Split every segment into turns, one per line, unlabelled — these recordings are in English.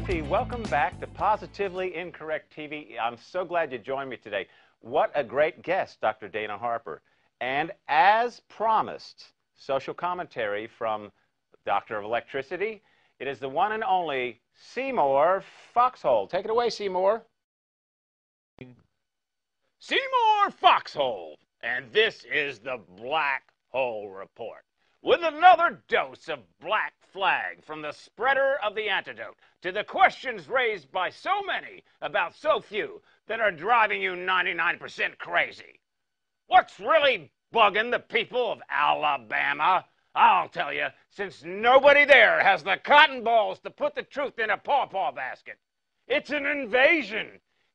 Cluthe. Welcome back to Positively Incorrect TV. I'm so glad you joined me today. What a great guest, Dr. Dana Harper. And as promised, social commentary from Doctor of Electricity. It is the one and only Seymore Foxhole. Take it away, Seymore.
Seymore Foxhole, and this is the Black Hole Report, with another dose of black flag from the spreader of the antidote to the questions raised by so many about so few that are driving you 99% crazy. What's really bugging the people of Alabama? I'll tell you, since nobody there has the cotton balls to put the truth in a pawpaw basket. It's an invasion.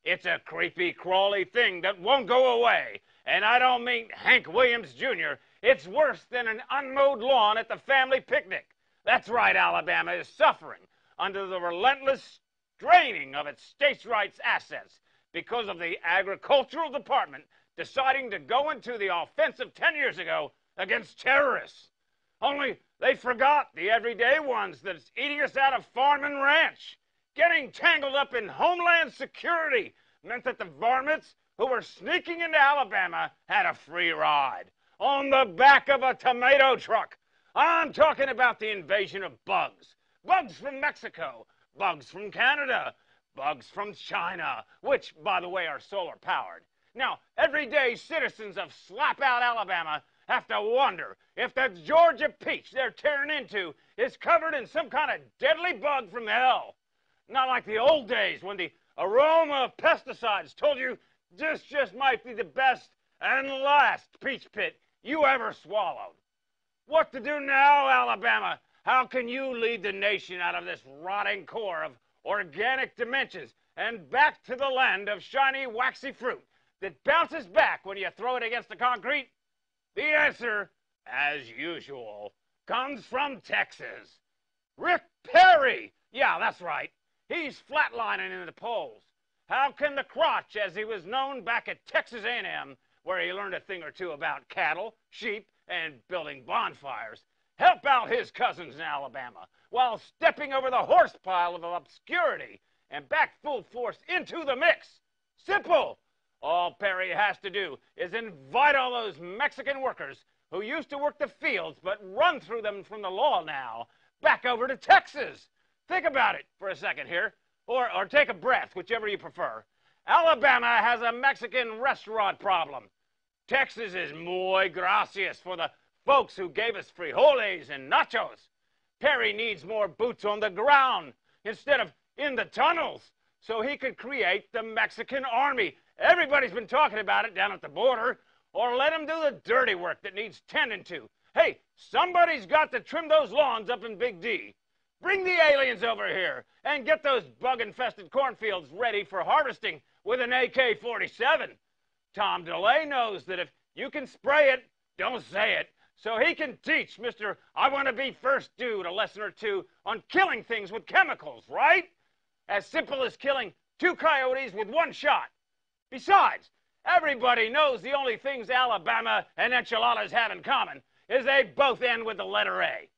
It's a creepy, crawly thing that won't go away. And I don't mean Hank Williams Jr. It's worse than an unmowed lawn at the family picnic. That's right, Alabama is suffering under the relentless straining of its states' rights assets because of the agricultural department deciding to go into the offensive 10 years ago against terrorists. Only they forgot the everyday ones that's eating us out of farm and ranch. Getting tangled up in homeland security meant that the varmints who were sneaking into Alabama had a free ride on the back of a tomato truck. I'm talking about the invasion of bugs. Bugs from Mexico, bugs from Canada, bugs from China, which, by the way, are solar powered. Now, everyday citizens of Slap-Out, Alabama have to wonder if the Georgia peach they're tearing into is covered in some kind of deadly bug from hell. Not like the old days when the aroma of pesticides told you this just might be the best and last peach pit you ever swallowed. What to do now, Alabama? How can you lead the nation out of this rotting core of organic dimensions and back to the land of shiny, waxy fruit that bounces back when you throw it against the concrete? The answer, as usual, comes from Texas. Rick Perry. Yeah, that's right. He's flatlining in the polls. How can the crotch, as he was known back at Texas A&M, where he learned a thing or two about cattle, sheep, and building bonfires, help out his cousins in Alabama while stepping over the horse pile of obscurity and back full force into the mix? Simple. All Perry has to do is invite all those Mexican workers who used to work the fields but run through them from the law now back over to Texas. Think about it for a second here, or take a breath, whichever you prefer. Alabama has a Mexican restaurant problem. Texas is muy gracias for the folks who gave us frijoles and nachos. Perry needs more boots on the ground instead of in the tunnels so he could create the Mexican army. Everybody's been talking about it down at the border, or let him do the dirty work that needs tending to. Hey, somebody's got to trim those lawns up in Big D. Bring the aliens over here and get those bug-infested cornfields ready for harvesting with an AK-47. Tom DeLay knows that if you can spray it, don't say it, so he can teach Mr. I-want-to-be-first dude a lesson or two on killing things with chemicals, right? As simple as killing 2 coyotes with 1 shot. Besides, everybody knows the only things Alabama and enchiladas have in common is they both end with the letter A.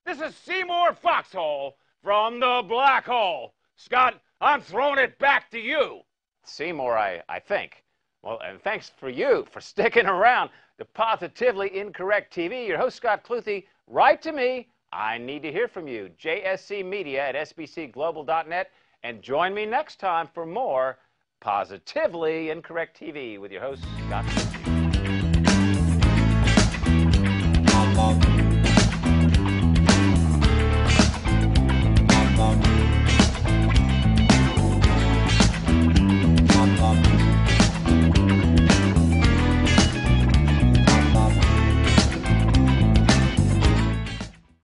This is Seymore Foxhole from the Black Hole. Scott, I'm throwing it back to you.
Seymore, I think. Well, and thanks for you for sticking around to Positively Incorrect TV. Your host, Scott Cluthe. Write to me. I need to hear from you. jscmedia@sbcglobal.net. And join me next time for more Positively Incorrect TV with your host, Scott Cluthe.